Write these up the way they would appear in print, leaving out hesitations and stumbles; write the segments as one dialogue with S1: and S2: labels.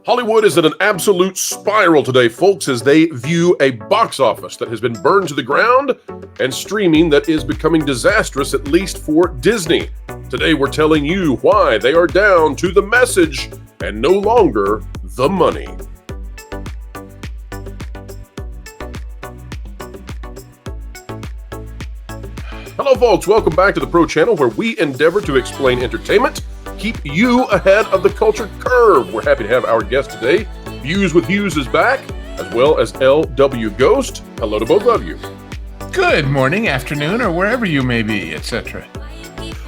S1: Hollywood is in an absolute spiral today, folks, as they view a box office that has been burned to the ground and streaming that is becoming disastrous, at least for Disney. Today, we're telling you why they are down to the message and no longer the money. Hello, folks. Welcome back to the Pro Channel, where we endeavor to explain entertainment, keep you ahead of the culture curve. We're happy to have our guest today. Views with Hughes is back, as well as LW Ghost. Hello to both of you.
S2: Good morning, afternoon, or wherever you may be, etc.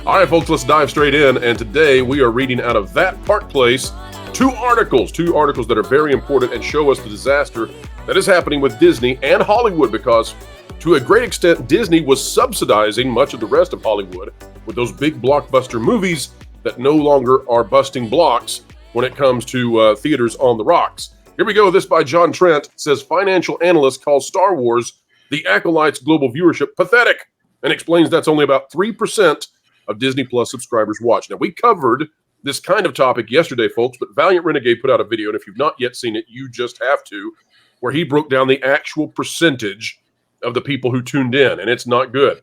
S1: All right, folks, let's dive straight in. And today we are reading out of That Park Place two articles that are very important and show us the disaster that is happening with Disney and Hollywood, because to a great extent, Disney was subsidizing much of the rest of Hollywood with those big blockbuster movies that no longer are busting blocks when it comes to theaters on the rocks. Here we go. This by John Trent. Says financial analyst calls Star Wars The Acolyte's global viewership pathetic and explains that's only about 3% of Disney Plus subscribers watch. Now, we covered this kind of topic yesterday, folks, but Valiant Renegade put out a video, and if you've not yet seen it, you just have to, where he broke down the actual percentage of the people who tuned in, and it's not good.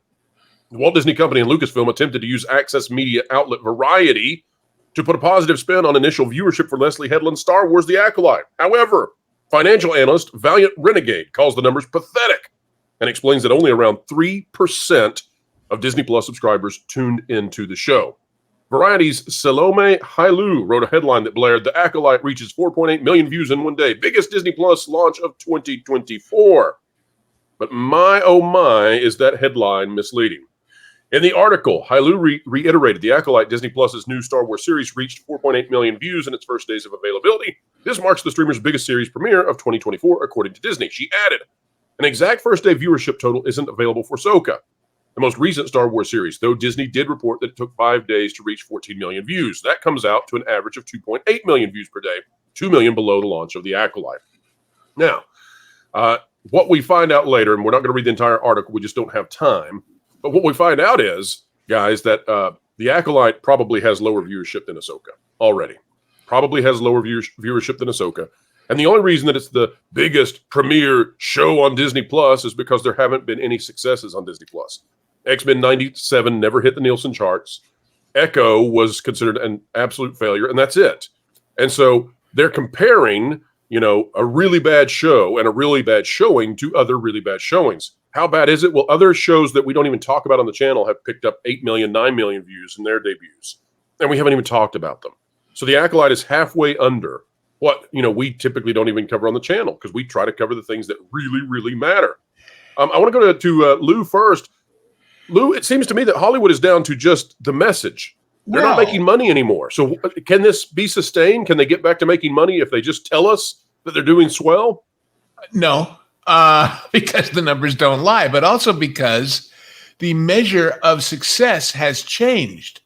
S1: The Walt Disney Company and Lucasfilm attempted to use access media outlet Variety to put a positive spin on initial viewership for Leslie Headland's Star Wars The Acolyte. However, financial analyst Valiant Renegade calls the numbers pathetic and explains that only around 3% of Disney Plus subscribers tuned into the show. Variety's Salome Hailu wrote a headline that blared, "The Acolyte reaches 4.8 million views in one day, biggest Disney Plus launch of 2024. But my, oh my, is that headline misleading. In the article, Hailu reiterated The Acolyte, Disney Plus's new Star Wars series, reached 4.8 million views in its first days of availability. This marks the streamer's biggest series premiere of 2024, according to Disney. She added, an exact first-day viewership total isn't available for Ahsoka, the most recent Star Wars series, though Disney did report that it took 5 days to reach 14 million views. That comes out to an average of 2.8 million views per day, 2 million below the launch of The Acolyte. Now, what we find out later, and we're not going to read the entire article, we just don't have time, but what we find out is, guys, that The Acolyte probably has lower viewership than Ahsoka already. Probably has lower viewership than Ahsoka. And the only reason that it's the biggest premiere show on Disney Plus is because there haven't been any successes on Disney Plus. X-Men 97 never hit the Nielsen charts. Echo was considered an absolute failure, and that's it. And so they're comparing, you know, a really bad show and a really bad showing to other really bad showings. How bad is it? Well, other shows that we don't even talk about on the channel have picked up 8 million, 9 million views in their debuts, and we haven't even talked about them. So The Acolyte is halfway under what, you know, we typically don't even cover on the channel, because we try to cover the things that really, really matter. I want to go to Lou first. Lou, it seems to me that Hollywood is down to just the message. They're not making money anymore. So can this be sustained? Can they get back to making money if they just tell us that they're doing swell?
S2: No, because the numbers don't lie, but also because the measure of success has changed.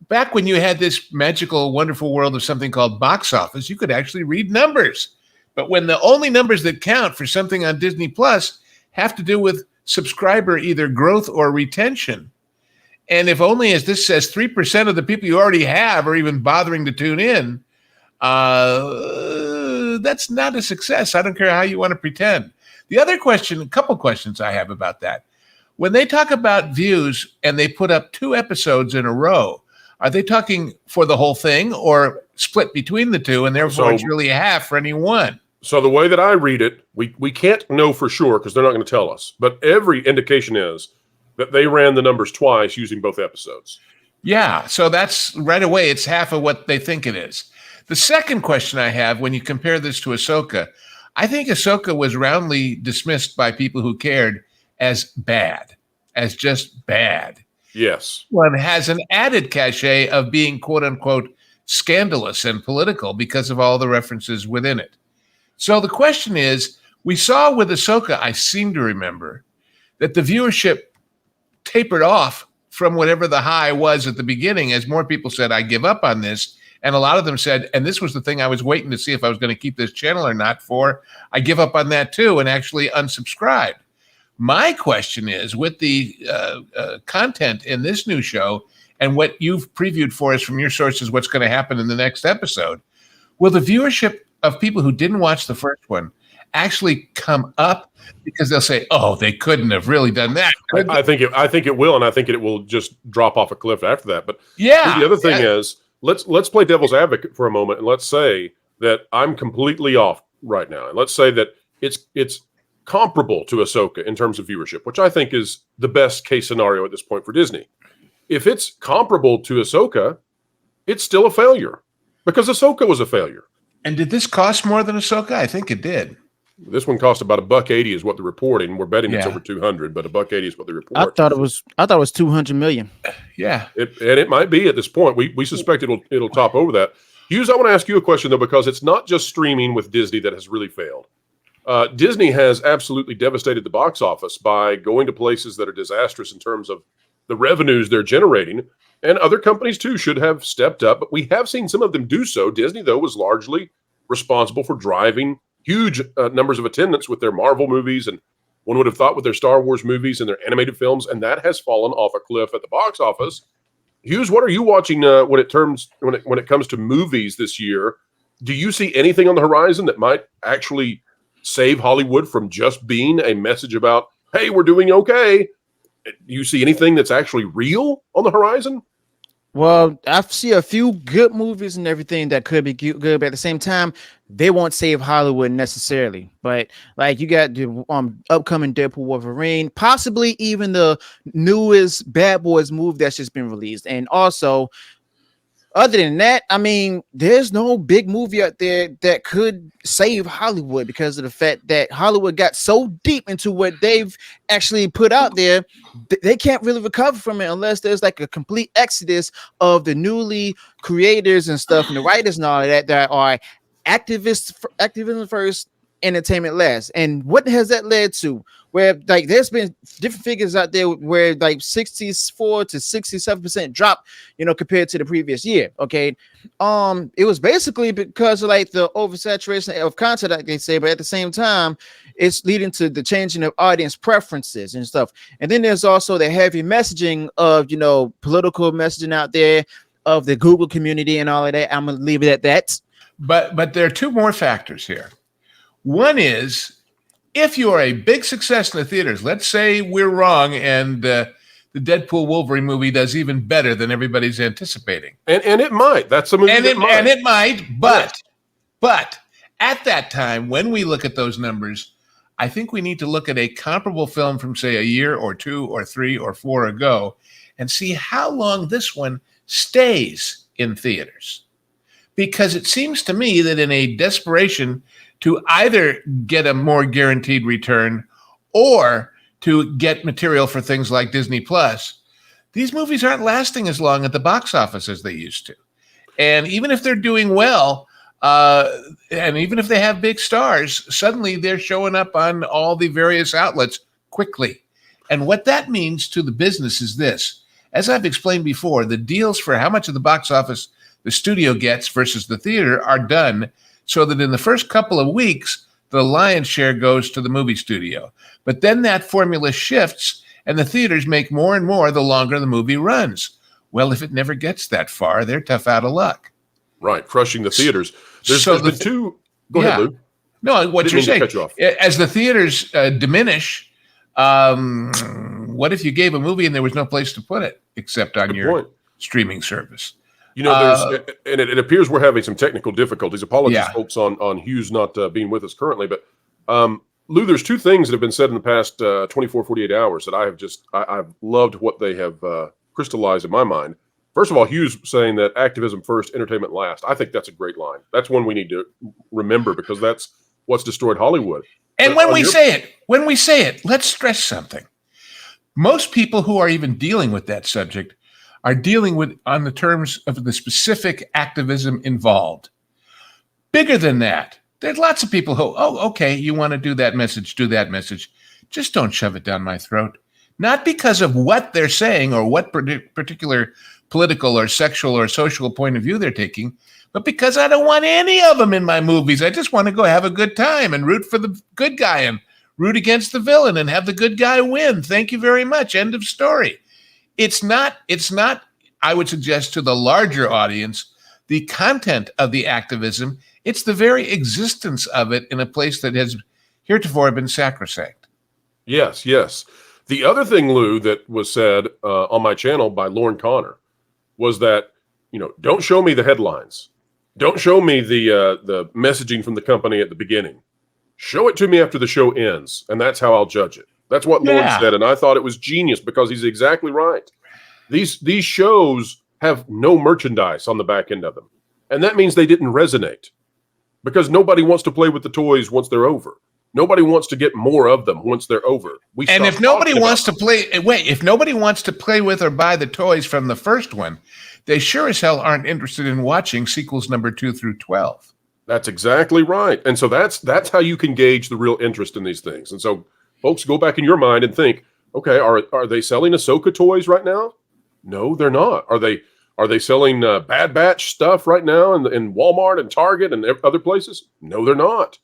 S2: Back when you had this magical, wonderful world of something called box office, you could actually read numbers. But when the only numbers that count for something on Disney Plus have to do with subscriber either growth or retention, and if only, as this says, 3% of the people you already have are even bothering to tune in, that's not a success. I don't care how you want to pretend. The other question, a couple questions I have about that. When they talk about views and they put up 2 episodes in a row, are they talking for the whole thing or split between the two, and therefore it's really half for any one?
S1: So the way that I read it, we can't know for sure because they're not going to tell us, but every indication is that they ran the numbers twice using both episodes.
S2: Yeah, so that's right away, it's half of what they think it is. The second question I have, when you compare this to Ahsoka, I think Ahsoka was roundly dismissed by people who cared as bad, as just bad.
S1: Yes.
S2: One has an added cachet of being, quote unquote, scandalous and political because of all the references within it. So the question is, we saw with Ahsoka, I seem to remember, that the viewership tapered off from whatever the high was at the beginning as more people said, I give up on this. And a lot of them said, and this was the thing I was waiting to see if I was going to keep this channel or not for, I give up on that too, and actually unsubscribed. My question is, with the content in this new show and what you've previewed for us from your sources, what's going to happen in the next episode, will the viewership of people who didn't watch the first one actually come up because they'll say, "Oh, they couldn't have really done that"?
S1: I think it will, and I think it will just drop off a cliff after that. But
S2: Yeah.
S1: the other thing is, let's play devil's advocate for a moment, and let's say that I'm completely off right now, and let's say that it's comparable to Ahsoka in terms of viewership, which I think is the best case scenario at this point for Disney. If it's comparable to Ahsoka, it's still a failure because Ahsoka was a failure.
S2: And did this cost more than Ahsoka? I think it did.
S1: This one cost about $180 is what they're reporting. We're betting it's over 200, but $180 is what they report.
S3: I thought it was 200 million.
S2: Yeah,
S1: it might be at this point. We suspect it'll top over that. Hughes, I want to ask you a question though, because it's not just streaming with Disney that has really failed. Disney has absolutely devastated the box office by going to places that are disastrous in terms of the revenues they're generating, and other companies too should have stepped up, but we have seen some of them do so. Disney, though, was largely responsible for driving huge numbers of attendance with their Marvel movies, and one would have thought with their Star Wars movies and their animated films, and that has fallen off a cliff at the box office. Hughes, what are you watching when it comes to movies this year? Do you see anything on the horizon that might actually save Hollywood from just being a message about, hey, we're doing okay? Do you see anything that's actually real on the horizon?
S3: Well, I see a few good movies and everything that could be good, but at the same time, they won't save Hollywood necessarily. But like you got the upcoming Deadpool Wolverine, possibly even the newest Bad Boys movie that's just been released. And also, other than that, I mean, there's no big movie out there that could save Hollywood because of the fact that Hollywood got so deep into what they've actually put out there, they can't really recover from it unless there's like a complete exodus of the newly creators and stuff and the writers and all of that are activism first, entertainment last. And what has that led to? Where like there's been different figures out there where like 64 to 67% drop, compared to the previous year. Okay. It was basically because of like the oversaturation of content, like they say, but at the same time, it's leading to the changing of audience preferences and stuff. And then there's also the heavy messaging of, political messaging out there of the Google community and all of that. I'm going to leave it at that.
S2: But there are two more factors here. One is, if you are a big success in the theaters, let's say we're wrong and the Deadpool Wolverine movie does even better than everybody's anticipating.
S1: And it might. That's a movie
S2: and it might, but at that time, when we look at those numbers, I think we need to look at a comparable film from, say, a year or 2 or 3 or 4 ago and see how long this one stays in theaters. Because it seems to me that in a desperation to either get a more guaranteed return or to get material for things like Disney Plus, these movies aren't lasting as long at the box office as they used to. And even if they're doing well, and even if they have big stars, suddenly they're showing up on all the various outlets quickly. And what that means to the business is this. As I've explained before, the deals for how much of the box office the studio gets versus the theater are done so that in the first couple of weeks, the lion's share goes to the movie studio. But then that formula shifts and the theaters make more and more the longer the movie runs. Well, if it never gets that far, they're tough out of luck.
S1: Right, crushing the theaters. There's the two. Go ahead, Lou.
S2: No, what you're saying, as the theaters diminish, what if you gave a movie and there was no place to put it except on your streaming service?
S1: It appears we're having some technical difficulties. Apologies, folks, on Hughes not being with us currently. But Lou, there's two things that have been said in the past 24, 48 hours that I've loved what they have crystallized in my mind. First of all, Hughes saying that activism first, entertainment last. I think that's a great line. That's one we need to remember because that's what's destroyed Hollywood.
S2: And when we say it, let's stress something. Most people who are even dealing with that subject are dealing with on the terms of the specific activism involved. Bigger than that, there's lots of people who, okay, you want to do that message, just don't shove it down my throat. Not because of what they're saying or what particular political or sexual or social point of view they're taking, but because I don't want any of them in my movies. I just want to go have a good time and root for the good guy and root against the villain and have the good guy win. Thank you very much. End of story. It's not, I would suggest to the larger audience, the content of the activism. It's the very existence of it in a place that has heretofore been sacrosanct.
S1: Yes, yes. The other thing, Lou, that was said on my channel by Lauren Connor was that, don't show me the headlines. Don't show me the messaging from the company at the beginning. Show it to me after the show ends, and that's how I'll judge it. That's what Lauren said, and I thought it was genius because he's exactly right. These shows have no merchandise on the back end of them, and that means they didn't resonate because nobody wants to play with the toys once they're over. Nobody wants to get more of them once they're over.
S2: And if nobody wants to play with or buy the toys from the first one, they sure as hell aren't interested in watching sequels number 2 through 12.
S1: That's exactly right. And so that's how you can gauge the real interest in these things. And so folks, go back in your mind and think, okay, are they selling Ahsoka toys right now? No, they're not. Are they selling Bad Batch stuff right now in Walmart and Target and other places? No, they're not.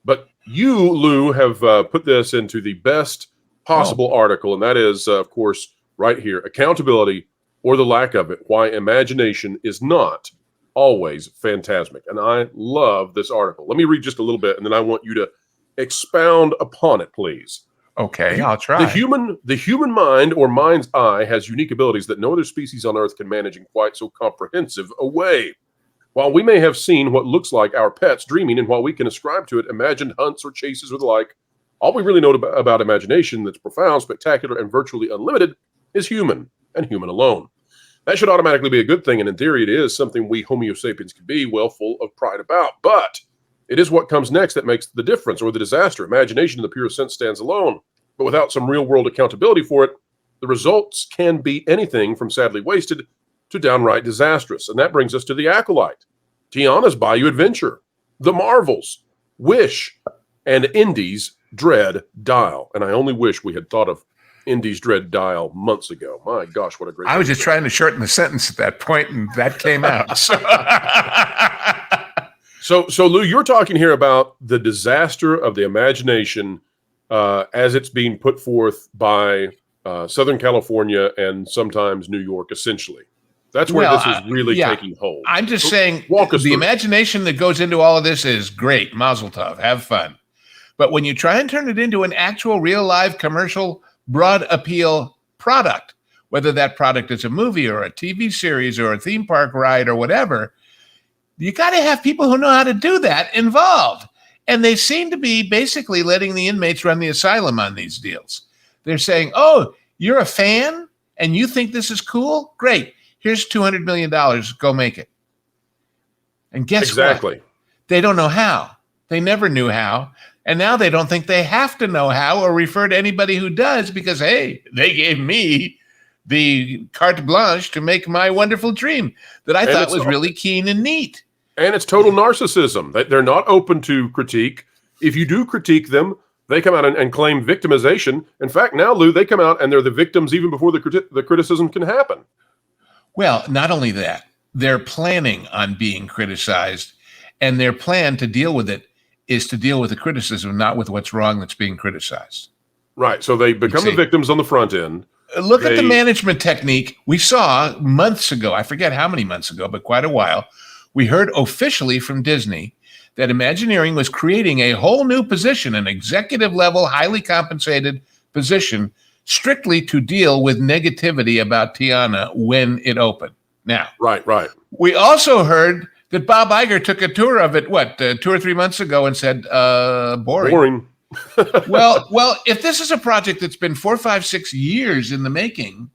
S1: But you, Lou, have put this into the best possible article, and that is, of course, right here, Accountability or the Lack of It, Why Imagination is Not Always Phantasmic. And I love this article. Let me read just a little bit, and then I want you to expound upon it, please.
S2: Okay, I'll try.
S1: The human mind or mind's eye has unique abilities that no other species on Earth can manage in quite so comprehensive a way. While we may have seen what looks like our pets dreaming, and while we can ascribe to it imagined hunts or chases or the like, all we really know about imagination that's profound, spectacular, and virtually unlimited is human, and human alone. That should automatically be a good thing, and in theory it is something we Homo sapiens can be well full of pride about. But it is what comes next that makes the difference or the disaster. Imagination in the purest sense stands alone, but without some real-world accountability for it, the results can be anything from sadly wasted to downright disastrous. And that brings us to the Acolyte, Tiana's Bayou Adventure, The Marvels, Wish, and Indy's Dread Dial. And I only wish we had thought of Indy's Dread Dial months ago. My gosh, what a great...
S2: I was just trying to shorten the sentence at that point, and that came out.
S1: So Lou, you're talking here about the disaster of the imagination as it's being put forth by Southern California and sometimes New York, essentially. That's where this is really taking hold.
S2: I'm just saying
S1: walk us
S2: the
S1: through.
S2: Imagination that goes into all of this is great. Mazel tov. Have fun. But when you try and turn it into an actual real live commercial broad appeal product, whether that product is a movie or a TV series or a theme park ride or whatever, you got to have people who know how to do that involved. And they seem to be basically letting the inmates run the asylum on these deals. They're saying, oh, you're a fan and you think this is cool? Great. Here's $200 million. Go make it. And guess what? They don't know how. They never knew how. And now they don't think they have to know how or refer to anybody who does because, hey, they gave me the carte blanche to make my wonderful dream that I thought was really keen and neat.
S1: And it's total narcissism. They're not open to critique. If you do critique them, they come out and claim victimization. In fact, now, Lou, they come out and they're the victims even before the criticism can happen.
S2: Well, not only that, they're planning on being criticized, and their plan to deal with it is to deal with the criticism, not with what's wrong that's being criticized.
S1: Right. So they become the victims on the front end.
S2: Look at the management technique we saw months ago. I forget how many months ago, but quite a while. We heard officially from Disney that Imagineering was creating a whole new position, an executive level, highly compensated position, strictly to deal with negativity about Tiana when it opened. Now,
S1: right.
S2: We also heard that Bob Iger took a tour of it, 2 or 3 months ago and said, boring. well, if this is a project that's been 4, 5, 6 years in the making,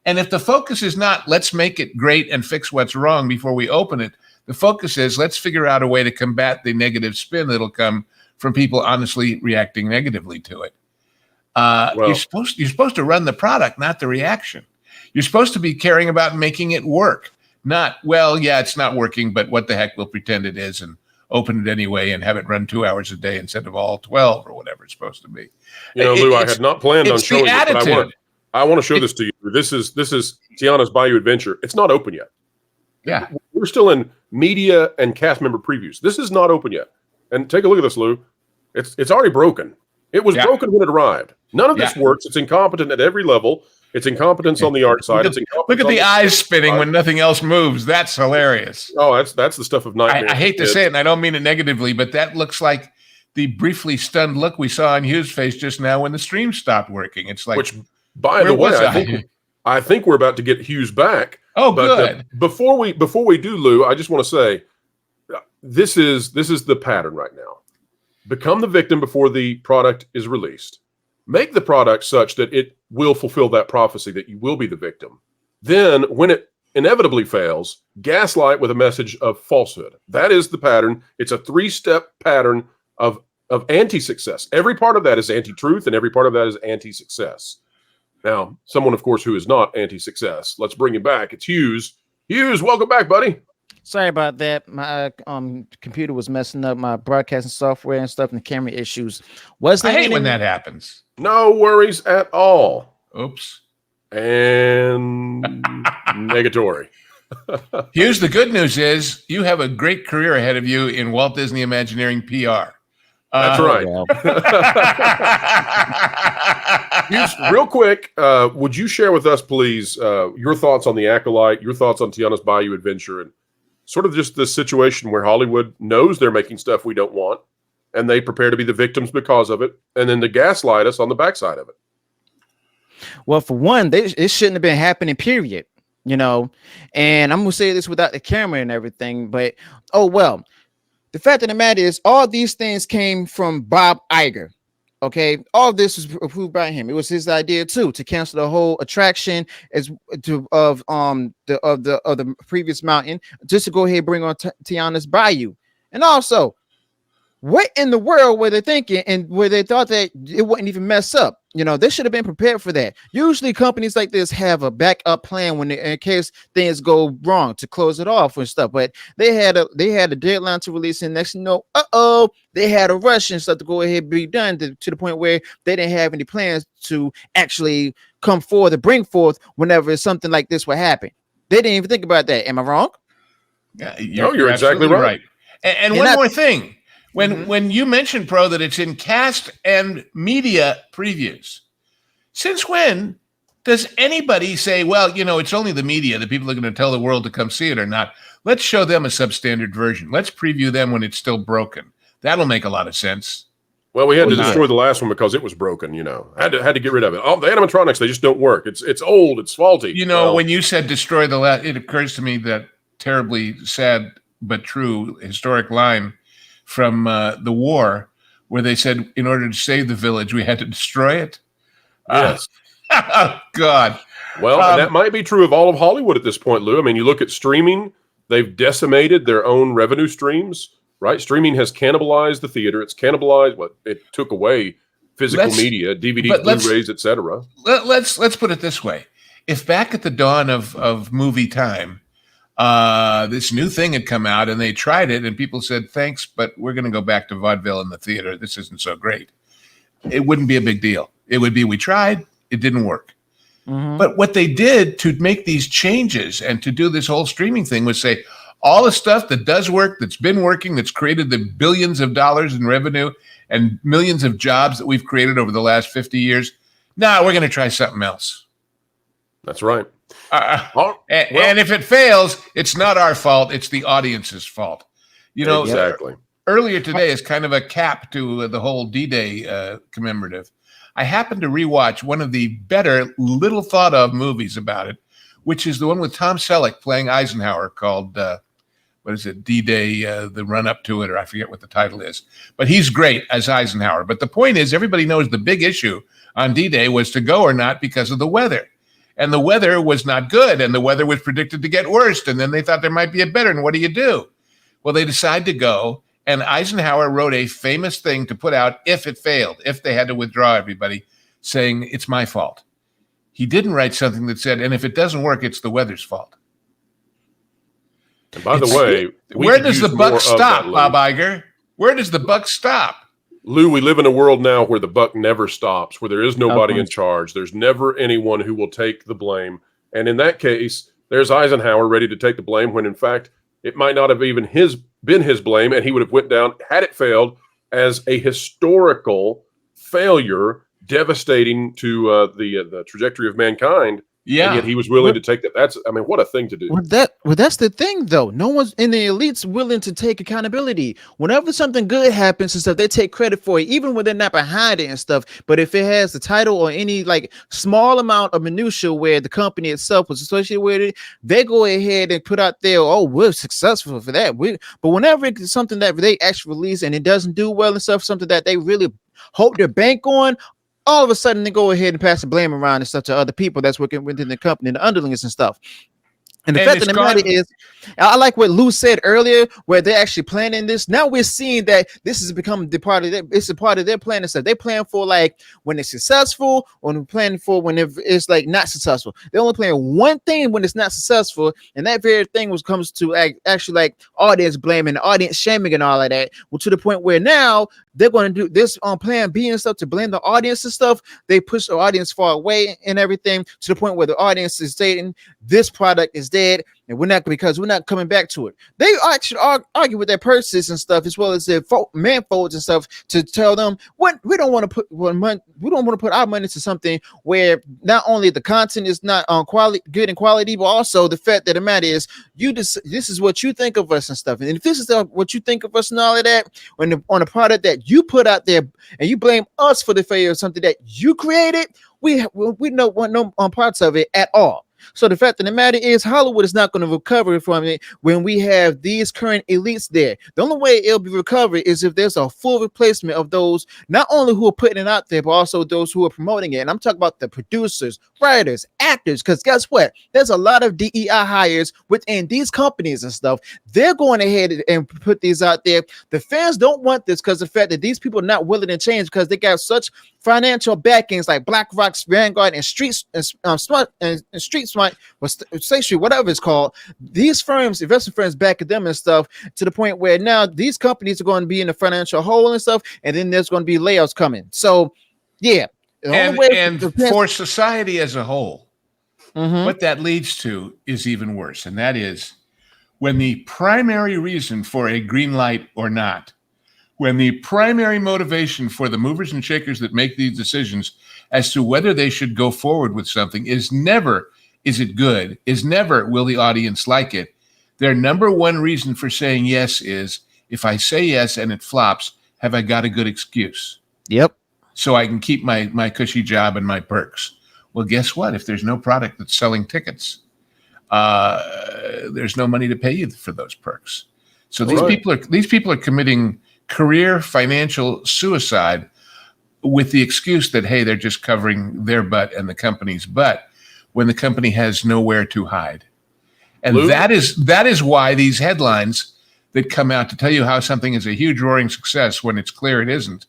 S2: and if the focus is not let's make it great and fix what's wrong before we open it, the focus is let's figure out a way to combat the negative spin that'll come from people honestly reacting negatively to it. You're supposed to run the product, not the reaction. You're supposed to be caring about making it work, not, well, yeah, it's not working, but what the heck, we'll pretend it is and open it anyway and have it run 2 hours a day instead of all 12 or whatever it's supposed to be.
S1: Lou, I had not planned on showing this, but I want to show this to you. This is Tiana's Bayou Adventure. It's not open yet.
S2: Yeah.
S1: We're still in media and cast member previews. This is not open yet. And take a look at this, Lou. It's already broken. It was broken when it arrived. None of this works. It's incompetent at every level. It's incompetence on the art side.
S2: Look at the eyes spinning when nothing else moves. That's hilarious.
S1: Oh, that's the stuff of nightmares.
S2: I hate to say it, and I don't mean it negatively, but that looks like the briefly stunned look we saw on Hughes' face just now when the stream stopped working. It's like,
S1: which, by the way, I think we're about to get Hughes back.
S2: Oh, good.
S1: Before we do, Lou, I just want to say this is the pattern right now. Become the victim before the product is released. Make the product such that it will fulfill that prophecy that you will be the victim. Then, when it inevitably fails, gaslight with a message of falsehood. That is the pattern. It's a 3-step pattern of anti-success. Every part of that is anti-truth, and every part of that is anti-success. Now, someone, of course, who is not anti-success. Let's bring him back. It's Hughes. Hughes, welcome back, buddy.
S3: Sorry about that. My computer was messing up, my broadcasting software and stuff, and the camera issues.
S2: I hate when that happens.
S1: No worries at all.
S2: Oops.
S1: And negatory.
S2: Here's the good news is you have a great career ahead of you in Walt Disney Imagineering PR.
S1: That's right. Real quick, would you share with us, please, your thoughts on the Acolyte, your thoughts on Tiana's Bayou Adventure, and sort of just this situation where Hollywood knows they're making stuff we don't want, and they prepare to be the victims because of it, and then to gaslight us on the backside of it?
S3: Well, for one, it shouldn't have been happening, period. And I'm going to say this without the camera and everything, but, oh, well. The fact of the matter is, all these things came from Bob Iger. Okay, all of this was approved by him. It was his idea too to cancel the whole attraction of the previous mountain, just to go ahead and bring on Tiana's Bayou. And also, what in the world were they thinking, and where they thought that it wouldn't even mess up? They should have been prepared for that. Usually companies like this have a backup plan in case things go wrong to close it off and stuff. But they had a deadline to release, and next they had a rush and stuff to go ahead and be done to the point where they didn't have any plans to actually come forward to bring forth whenever something like this would happen. They didn't even think about that. Am I wrong?
S2: Yeah, you're exactly right. And one more thing. When you mentioned, Pro, that it's in cast and media previews, since when does anybody say, well, it's only the media, the people are going to tell the world to come see it or not? Let's show them a substandard version. Let's preview them when it's still broken. That'll make a lot of sense.
S1: Well, we had to destroy the last one because it was broken, Had to get rid of it. Oh, the animatronics, they just don't work. It's old, it's faulty.
S2: When you said destroy the last, it occurs to me that terribly sad but true historic line from the war, where they said, in order to save the village, we had to destroy it.
S1: Yes.
S2: Oh, God.
S1: Well, and that might be true of all of Hollywood at this point, Lou. I mean, you look at streaming, they've decimated their own revenue streams, right? Streaming has cannibalized the theater. It's cannibalized it took away physical media, DVDs, Blu-rays, etc.
S2: Let's put it this way. If back at the dawn of movie time, this new thing had come out and they tried it and people said, thanks, but we're going to go back to vaudeville in the theater. This isn't so great. It wouldn't be a big deal. It would be, we tried, it didn't work. Mm-hmm. But what they did to make these changes and to do this whole streaming thing was say, all the stuff that does work, that's been working, that's created the billions of dollars in revenue and millions of jobs that we've created over the last 50 years. Now we're going to try something else.
S1: That's right.
S2: And if it fails, it's not our fault. It's the audience's fault.
S1: Exactly.
S2: Earlier today is kind of a cap to the whole D-Day commemorative. I happened to rewatch one of the better little thought of movies about it, which is the one with Tom Selleck playing Eisenhower called, D-Day, the run up to it, or I forget what the title is. But he's great as Eisenhower. But the point is, everybody knows the big issue on D-Day was to go or not because of the weather. And the weather was not good, and the weather was predicted to get worse. And then they thought there might be a better, and what do? Well, they decided to go, and Eisenhower wrote a famous thing to put out if it failed, if they had to withdraw everybody, saying, it's my fault. He didn't write something that said, and if it doesn't work, it's the weather's fault.
S1: And by the way,
S2: where does the buck stop, Bob Iger? Where does the buck stop?
S1: Lou, we live in a world now where the buck never stops, where there is nobody in charge. There's never anyone who will take the blame. And in that case, there's Eisenhower ready to take the blame when, in fact, it might not have even been his blame, and he would have went down, had it failed, as a historical failure devastating to the trajectory of mankind.
S2: Yeah.
S1: And yet he was willing to take that. What a thing to do.
S3: Well, that's the thing, though. No one's in the elites willing to take accountability. Whenever something good happens and stuff, they take credit for it, even when they're not behind it and stuff. But if it has the title or any like small amount of minutia where the company itself was associated with it, they go ahead and put out there, oh, we're successful for that. But whenever it's something that they actually release and it doesn't do well and stuff, something that they really hope to bank on, all of a sudden they go ahead and pass the blame around and stuff to other people that's working within the company, the underlings and stuff. And the fact of the matter is, I like what Lou said earlier, where they're actually planning this. Now we're seeing that this has become the part of their, it's a part of their plan and stuff. They plan for like when it's successful, or they're planning for when it's like not successful. They only plan one thing when it's not successful, and that very thing comes to actually like audience blaming, audience shaming, and all of that. Well, to the point where now they're going to do this on plan B and stuff to blame the audience and stuff. They push the audience far away and everything to the point where the audience is stating this product is dead and we're not coming back to it. They actually argue with their purses and stuff, as well as their manfolds and stuff, to tell them what we don't want to put our money into something where not only the content is not good in quality, but also the fact that the matter is this is what you think of us and stuff. And if this is what you think of us and all of that, on a product that you put out there and you blame us for the failure of something that you created, we don't want no parts of it at all. So the fact of the matter is, Hollywood is not going to recover from it when we have these current elites there. The only way it'll be recovered is if there's a full replacement of those, not only who are putting it out there, but also those who are promoting it. And I'm talking about the producers, writers, actors, because guess what? There's a lot of DEI hires within these companies and stuff. They're going ahead and put these out there. The fans don't want this because the fact that these people are not willing to change because they got such financial backings like BlackRock's Vanguard and Street Smart, or State Street, whatever it's called. These firms, investment firms, back at them and stuff, to the point where now these companies are going to be in the financial hole and stuff, and then there's going to be layoffs coming. So, yeah.
S2: And for society as a whole, what that leads to is even worse, and that is when the primary reason for a green light or not, when the primary motivation for the movers and shakers that make these decisions as to whether they should go forward with something is never, is it good, is never, will the audience like it? Their number one reason for saying yes is, if I say yes and it flops, have I got a good excuse?
S3: Yep.
S2: So I can keep my cushy job and my perks. Well, guess what? If there's no product that's selling tickets, there's no money to pay you for those perks. So these people are committing career financial suicide with the excuse that, hey, they're just covering their butt and the company's butt, when the company has nowhere to hide. And Luke, that is why these headlines that come out to tell you how something is a huge roaring success when it's clear it isn't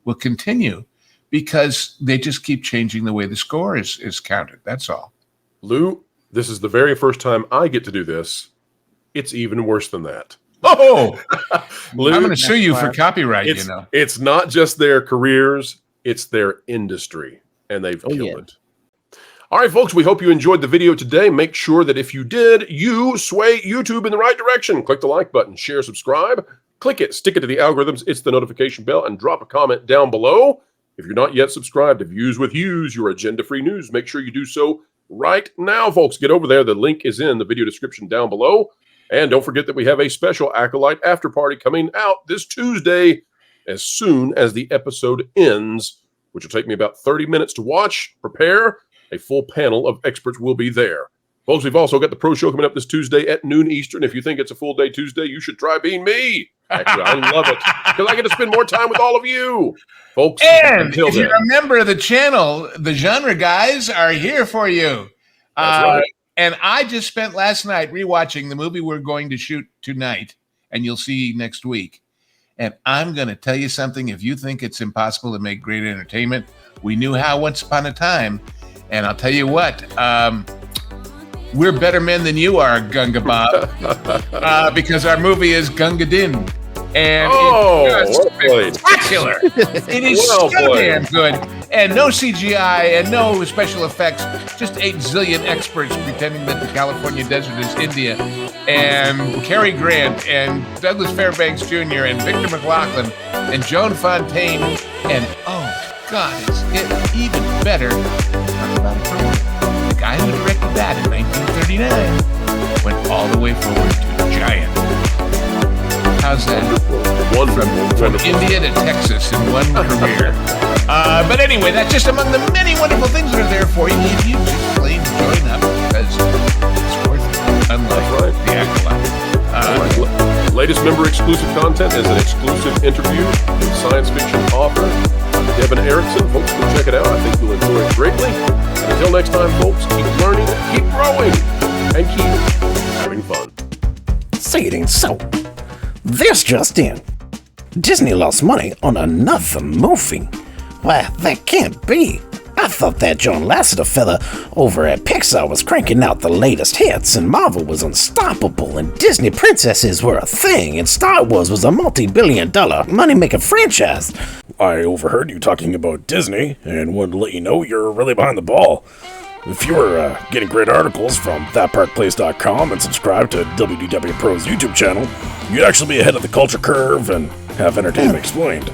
S2: will continue, because they just keep changing the way the score is counted. That's all.
S1: Lou, this is the very first time I get to do this. It's even worse than that.
S2: Oh,
S1: Lou,
S2: I'm going to sue you for copyright.
S1: It's not just their careers; it's their industry, and they've killed it. All right, folks, we hope you enjoyed the video today. Make sure that if you did, you sway YouTube in the right direction. Click the like button, share, subscribe, click it, stick it to the algorithms, it's the notification bell, and drop a comment down below. If you're not yet subscribed to Views with Hughes, your agenda-free news, make sure you do so right now, folks. Get over there. The link is in the video description down below. And don't forget that we have a special Acolyte after party coming out this Tuesday as soon as the episode ends, which will take me about 30 minutes to watch, prepare. A full panel of experts will be there. Folks, we've also got the Pro Show coming up this Tuesday at noon Eastern. If you think it's a full day Tuesday, you should try being me. Actually, I love it because I get to spend more time with all of you. Folks,
S2: and if you're a member of the channel, the genre guys are here for you.
S1: That's right.
S2: And I just spent last night rewatching the movie we're going to shoot tonight, and you'll see next week. And I'm going to tell you something. If you think it's impossible to make great entertainment, we knew how once upon a time. And I'll tell you what, we're better men than you are, Gunga Bob, because our movie is Gunga Din. And it's spectacular. It is so damn good. And no CGI and no special effects. Just 8 zillion experts pretending that the California desert is India. And Cary Grant and Douglas Fairbanks Jr. and Victor McLaughlin and Joan Fontaine. And God, it's even better. Talk about it for a minute. The guy who directed that in 1939 went all the way forward to Giant. How's that? From India to Texas in one career. But anyway, that's just among the many wonderful things that are there for you if you just plain join up, because it's worth it, unlike the Acolyte.
S1: Latest member exclusive content is an exclusive interview with science fiction author Devin Erickson. Folks, go check it out. I think you'll enjoy it greatly. And until next time, folks, keep learning, keep growing, and keep having fun.
S4: Say it ain't so. This just in. Disney lost money on another movie. Why, that can't be. I thought that John Lasseter fella over at Pixar was cranking out the latest hits, and Marvel was unstoppable, and Disney princesses were a thing, and Star Wars was a multi-billion-dollar money-making franchise.
S5: I overheard you talking about Disney, and wanted to let you know you're really behind the ball. If you were getting great articles from thatparkplace.com and subscribe to WDW Pro's YouTube channel, you'd actually be ahead of the culture curve and have entertainment explained.